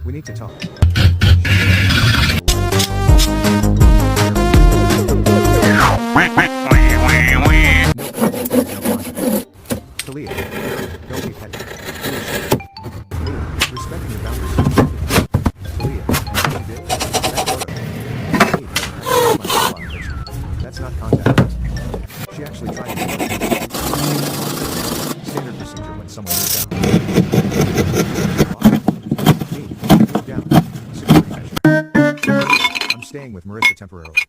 We need to talk. Talia, don't be petty. Talia, respecting your boundaries. Talia, you did? That's not contact. She actually tried to standard procedure when someone moves out. Move down. Security measure. I'm staying with Marissa temporarily.